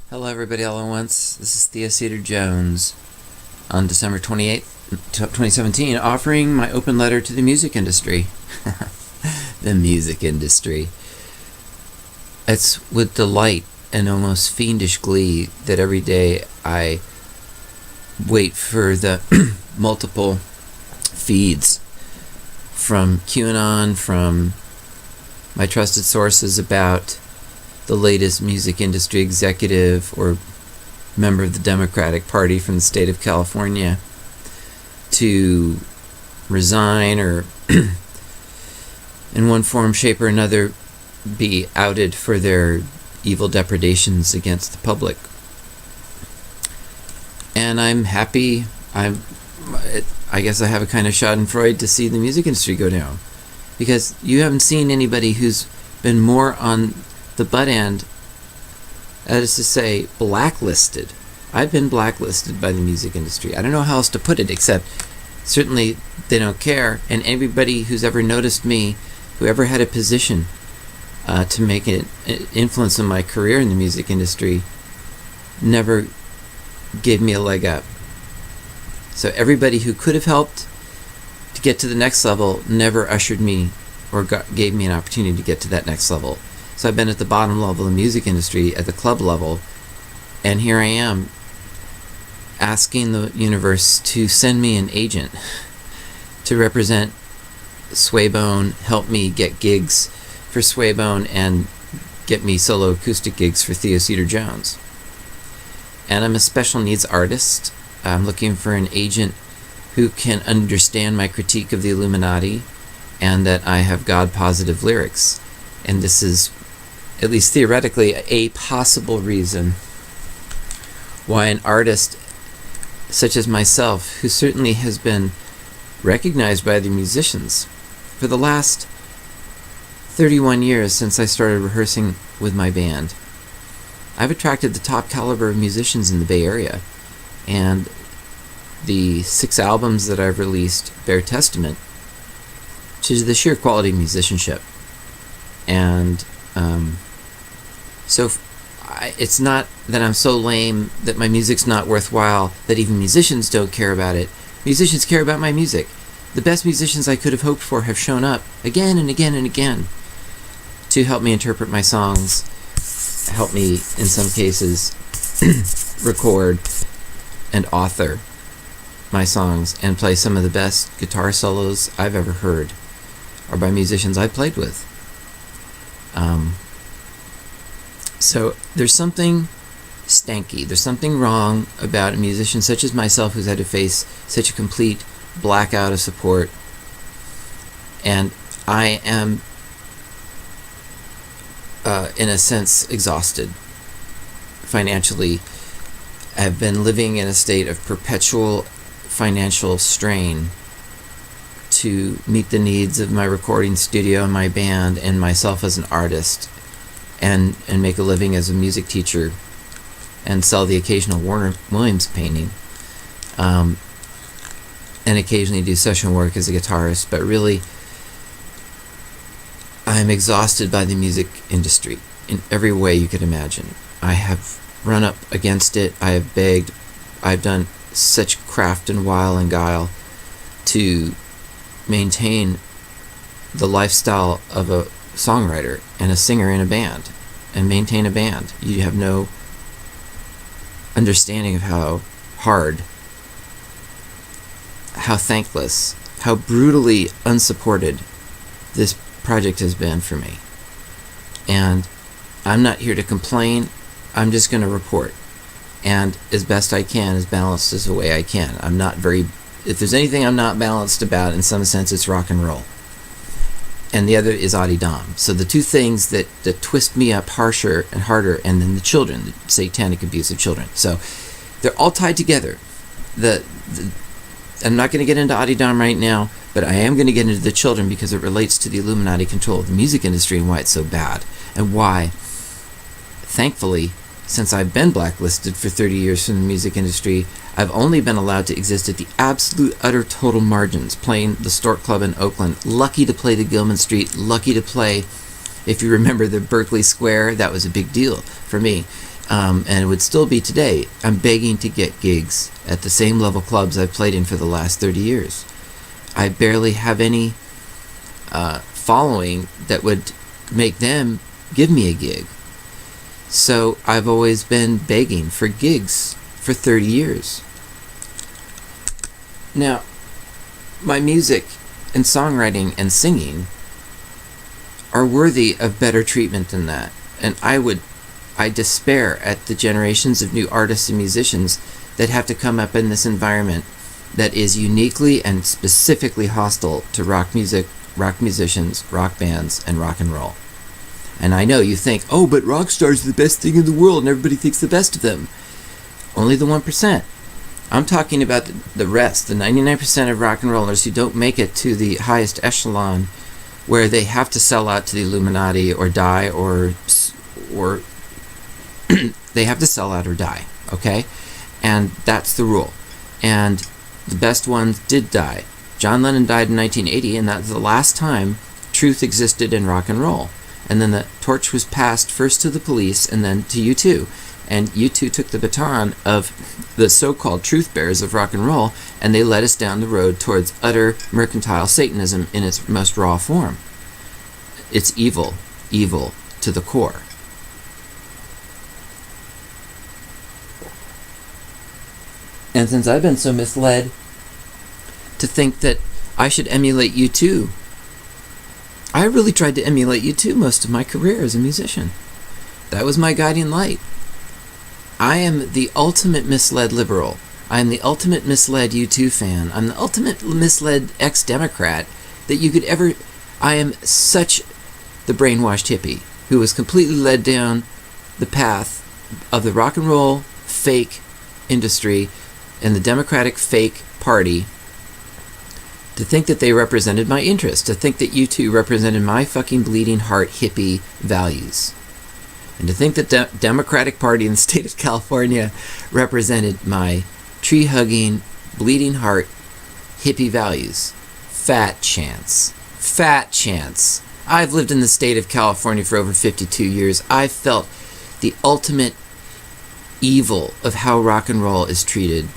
Hello, everybody, all at once. This is Theodore Jones on December 28th, 2017, offering my open letter to the music industry. The music industry. It's with delight and almost fiendish glee that every day I wait for the multiple feeds from QAnon, from my trusted sources about the latest music industry executive or member of the Democratic Party from the state of California to resign or in one form, shape, or another be outed for their evil depredations against the public. And I'm happy. I guess I have a kind of schadenfreude to see the music industry go down, because you haven't seen anybody who's been more on the butt end, that is to say, blacklisted. I've been blacklisted by the music industry. I don't know how else to put it, except certainly they don't care. And everybody who's ever noticed me, who ever had a position to make an influence on my career in the music industry, never gave me a leg up. So everybody who could have helped to get to the next level never ushered me or gave me an opportunity to get to that next level. So I've been at the bottom level of the music industry, at the club level, and here I am asking the universe to send me an agent to represent Swaybone, help me get gigs for Swaybone, and get me solo acoustic gigs for Theodore Jones. And I'm a special needs artist. I'm looking for an agent who can understand my critique of the Illuminati and that I have God-positive lyrics. And this is, at least theoretically, a possible reason why an artist such as myself, who certainly has been recognized by the musicians for the last 31 years since I started rehearsing with my band, I've attracted the top caliber of musicians in the Bay Area, and the 6 albums that I've released bear testament to the sheer quality of musicianship. And so it's not that I'm so lame that my music's not worthwhile, that even musicians don't care about it. Musicians care about my music. The best musicians I could have hoped for have shown up again and again and again to help me interpret my songs, help me, in some cases, record and author my songs, and play some of the best guitar solos I've ever heard are by musicians I played with. So there's something stanky, there's something wrong about a musician such as myself who's had to face such a complete blackout of support. And I am, in a sense, exhausted financially. I've been living in a state of perpetual financial strain to meet the needs of my recording studio and my band and myself as an artist, and make a living as a music teacher and sell the occasional Warner Williams painting, and occasionally do session work as a guitarist. But really, I'm exhausted by the music industry in every way you could imagine. I have run up against it. I have begged. I've done such craft and wile and guile to maintain the lifestyle of a songwriter and a singer in a band, and maintain a band. You have no understanding of how hard, how thankless, how brutally unsupported this project has been for me. And I'm not here to complain. I'm just going to report, and as best I can, as balanced as the way I can. I'm not very, if there's anything I'm not balanced about, in some sense, it's rock and roll. And the other is Adi Dam. So the two things that twist me up harsher and harder, and then the children, the satanic abuse of children. So they're all tied together. I'm not going to get into Adi Dam right now, but I am going to get into the children because it relates to the Illuminati control of the music industry and why it's so bad. And why, thankfully, since I've been blacklisted for 30 years from the music industry, I've only been allowed to exist at the absolute, utter, total margins, playing the Stork Club in Oakland, lucky to play the Gilman Street, lucky to play, if you remember the Berkeley Square, that was a big deal for me. and it would still be today, I'm begging to get gigs at the same level clubs I've played in for the last 30 years. I barely have any following that would make them give me a gig. So I've always been begging for gigs for 30 years. Now, my music and songwriting and singing are worthy of better treatment than that. And I despair at the generations of new artists and musicians that have to come up in this environment that is uniquely and specifically hostile to rock music, rock musicians, rock bands, and rock and roll. And I know you think, oh, but rock stars are the best thing in the world and everybody thinks the best of them. Only the 1%. I'm talking about the rest, the 99% of rock and rollers who don't make it to the highest echelon where they have to sell out to the Illuminati or die or they have to sell out or die, okay? And that's the rule. And the best ones did die. John Lennon died in 1980, and that was the last time truth existed in rock and roll. And then the torch was passed first to the Police and then to U2. And U2 took the baton of the so-called truth bearers of rock and roll, and they led us down the road towards utter mercantile Satanism in its most raw form. It's evil, evil to the core. And since I've been so misled to think that I should emulate U2, I really tried to emulate U2 most of my career as a musician. That was my guiding light. I am the ultimate misled liberal. I am the ultimate misled U2 fan. I'm the ultimate misled ex-Democrat that you could ever... I am such the brainwashed hippie who was completely led down the path of the rock and roll fake industry and the Democratic fake party to think that they represented my interests, to think that U2 represented my fucking bleeding heart hippie values. And to think that the Democratic Party in the state of California represented my tree-hugging, bleeding heart, hippie values. Fat chance. Fat chance. I've lived in the state of California for over 52 years. I've felt the ultimate evil of how rock and roll is treated.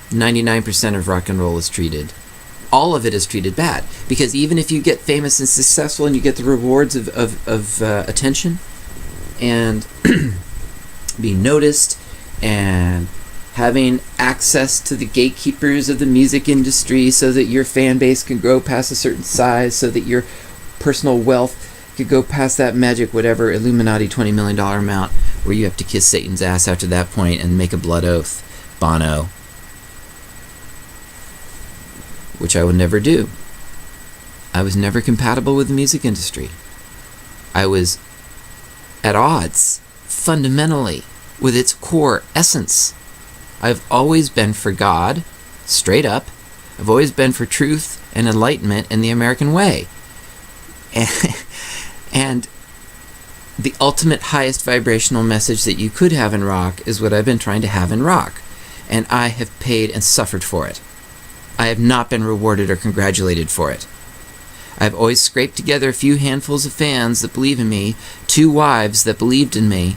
99% of rock and roll is treated. All of it is treated bad. Because even if you get famous and successful and you get the rewards of attention, and being noticed and having access to the gatekeepers of the music industry so that your fan base can grow past a certain size, so that your personal wealth could go past that magic whatever Illuminati $20 million amount where you have to kiss Satan's ass after that point and make a blood oath. Bono. Which I would never do. I was never compatible with the music industry. I was at odds, fundamentally, with its core essence. I've always been for God, straight up. I've always been for truth and enlightenment in the American way. And the ultimate highest vibrational message that you could have in rock is what I've been trying to have in rock. And I have paid and suffered for it. I have not been rewarded or congratulated for it. I've always scraped together a few handfuls of fans that believe in me, 2 wives that believed in me,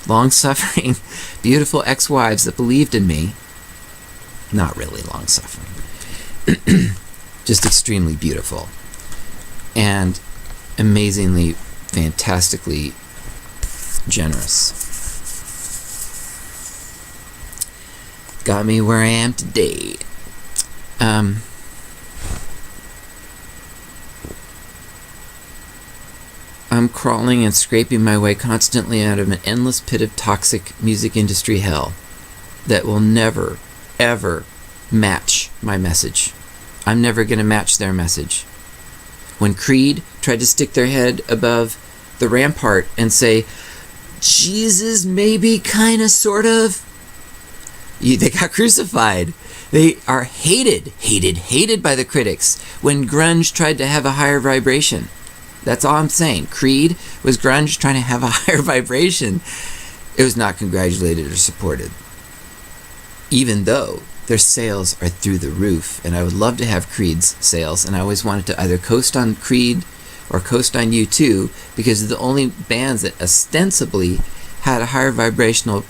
long-suffering, beautiful ex-wives that believed in me. Not really long-suffering. Just extremely beautiful. And amazingly, fantastically generous. Got me where I am today. I'm crawling and scraping my way constantly out of an endless pit of toxic music industry hell that will never, ever match my message. I'm never going to match their message. When Creed tried to stick their head above the rampart and say, Jesus, maybe, kind of, sort of, they got crucified. They are hated by the critics when grunge tried to have a higher vibration. That's all I'm saying. Creed was grunge trying to have a higher vibration. It was not congratulated or supported. Even though their sales are through the roof. And I would love to have Creed's sales. And I always wanted to either coast on Creed or coast on U2 because they're the only bands that ostensibly had a higher vibrational,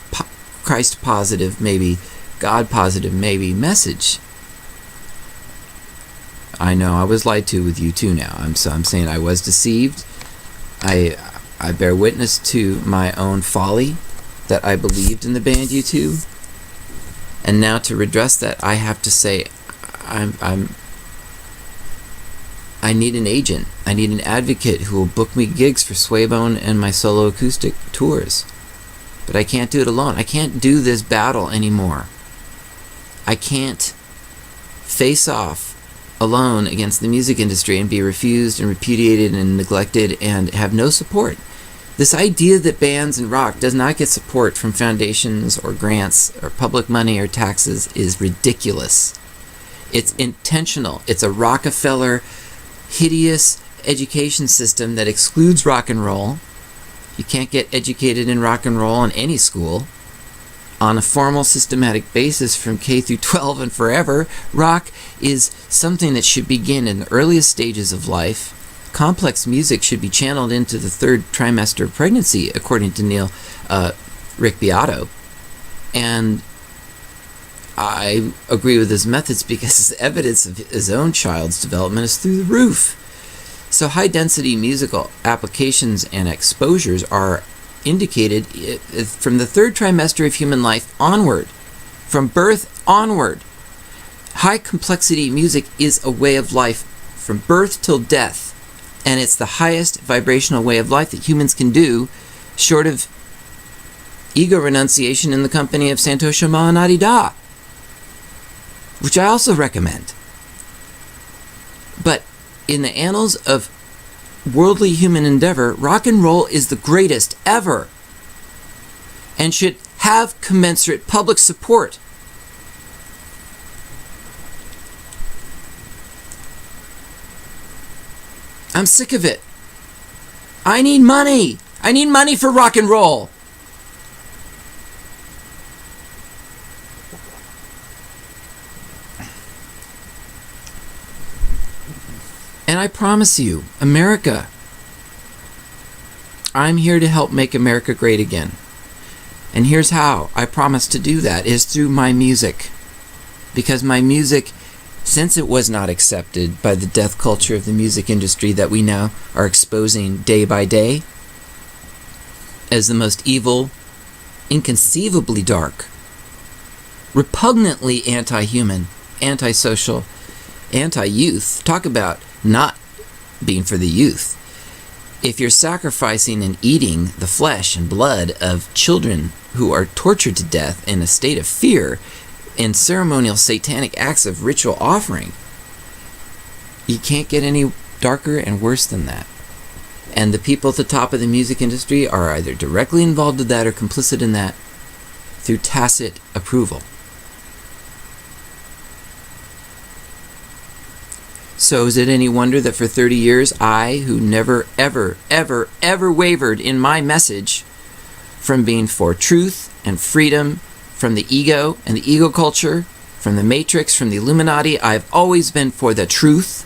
Christ positive, maybe God positive, maybe message. I know I was lied to with U2 now. I'm saying I was deceived. I bear witness to my own folly that I believed in the band U2. And now to redress that, I have to say I need an agent. I need an advocate who will book me gigs for Swaybone and my solo acoustic tours. But I can't do it alone. I can't do this battle anymore. I can't face off alone against the music industry and be refused and repudiated and neglected and have no support. This idea that bands and rock does not get support from foundations or grants or public money or taxes is ridiculous. It's intentional. It's a Rockefeller hideous education system that excludes rock and roll. You can't get educated in rock and roll in any school. On a formal, systematic basis from K through 12 and forever, rock is something that should begin in the earliest stages of life. Complex music should be channeled into the third trimester of pregnancy, according to Rick Beato. And I agree with his methods because his evidence of his own child's development is through the roof. So high-density musical applications and exposures are indicated from the third trimester of human life onward, from birth onward. High complexity music is a way of life from birth till death, and it's the highest vibrational way of life that humans can do, short of ego renunciation in the company of Santosh Shama and Adi Da, which I also recommend. But in the annals of worldly human endeavor, rock and roll is the greatest ever and should have commensurate public support. I'm sick of it. I need money. I need money for rock and roll. And I promise you, America, I'm here to help make America great again. And here's how I promise to do that, is through my music. Because my music, since it was not accepted by the death culture of the music industry that we now are exposing day by day as the most evil, inconceivably dark, repugnantly anti-human, anti-social, anti-youth, talk about not being for the youth. If you're sacrificing and eating the flesh and blood of children who are tortured to death in a state of fear in ceremonial satanic acts of ritual offering, you can't get any darker and worse than that. And the people at the top of the music industry are either directly involved with that or complicit in that through tacit approval. So is it any wonder that for 30 years, I, who never, ever, ever, ever wavered in my message from being for truth and freedom from the ego and the ego culture, from the Matrix, from the Illuminati, I've always been for the truth,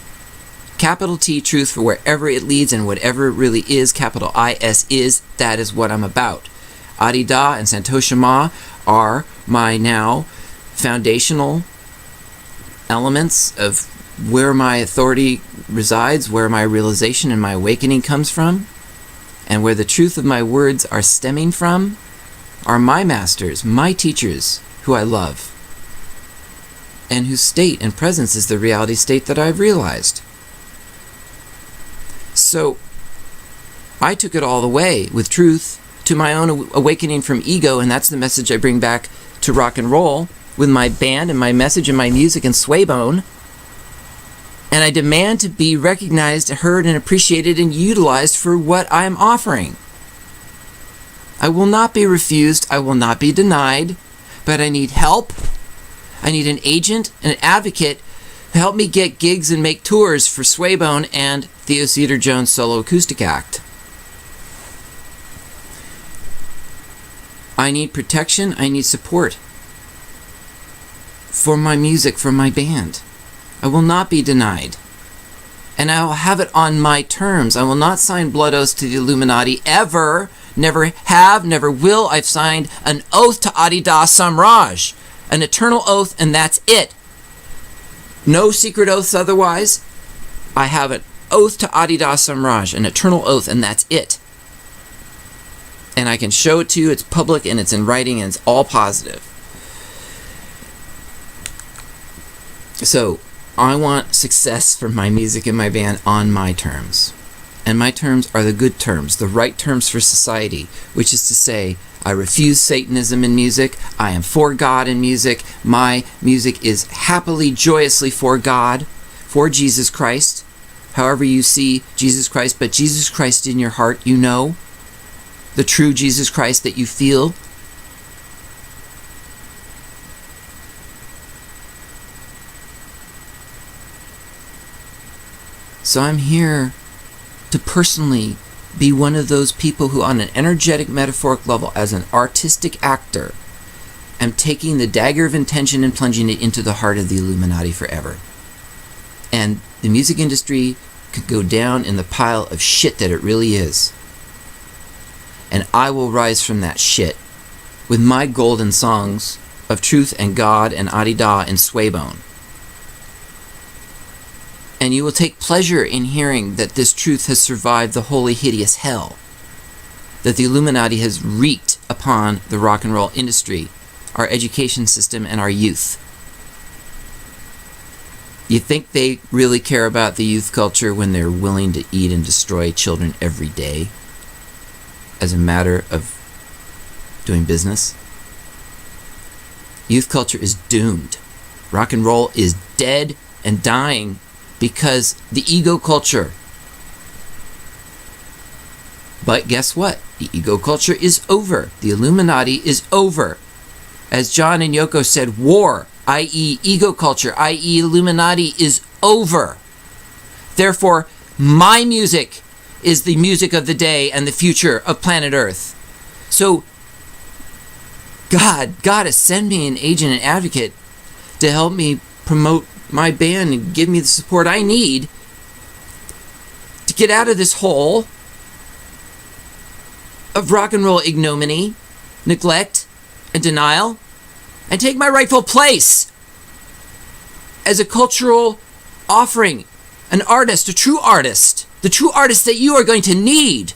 capital T, truth, for wherever it leads and whatever it really is, capital I-S is, that is what I'm about. Adi Da and Santosh Shama are my now foundational elements of where my authority resides, where my realization and my awakening comes from, and where the truth of my words are stemming from, are my masters, my teachers, who I love, and whose state and presence is the reality state that I've realized. So I took it all the way with truth to my own awakening from ego, and that's the message I bring back to rock and roll with my band and my message and my music and Swaybone. And I demand to be recognized, heard, and appreciated and utilized for what I'm offering. I will not be refused. I will not be denied. But I need help. I need an agent, an advocate, to help me get gigs and make tours for Swaybone and Theo Cedar-Jones Solo Acoustic Act. I need protection. I need support for my music, for my band. I will not be denied. And I will have it on my terms. I will not sign blood oaths to the Illuminati ever. Never have, never will. I've signed an oath to Adi-Da Samraj. An eternal oath, and that's it. No secret oaths otherwise. I have an oath to Adi-Da Samraj, an eternal oath, and that's it. And I can show it to you. It's public, and it's in writing, and it's all positive. So, I want success for my music and my band on my terms. And my terms are the good terms, the right terms for society, which is to say, I refuse Satanism in music. I am for God in music. My music is happily, joyously for God, for Jesus Christ. However you see Jesus Christ, but Jesus Christ in your heart, you know. The true Jesus Christ that you feel. So I'm here to personally be one of those people who, on an energetic, metaphoric level, as an artistic actor, am taking the dagger of intention and plunging it into the heart of the Illuminati forever. And the music industry could go down in the pile of shit that it really is. And I will rise from that shit with my golden songs of truth and God and Adi-Da and Swaybone. And you will take pleasure in hearing that this truth has survived the holy, hideous hell that the Illuminati has wreaked upon the rock and roll industry, our education system, and our youth. You think they really care about the youth culture when they're willing to eat and destroy children every day as a matter of doing business? Youth culture is doomed. Rock and roll is dead and dying because the ego culture. But guess what? The ego culture is over. The Illuminati is over. As John and Yoko said, war, i.e. ego culture, i.e. Illuminati, is over. Therefore, my music is the music of the day and the future of planet Earth. So, God has sent me an agent and advocate to help me promote my band and give me the support I need to get out of this hole of rock and roll ignominy, neglect, and denial, and take my rightful place as a cultural offering, an artist, a true artist, the true artist that you are going to need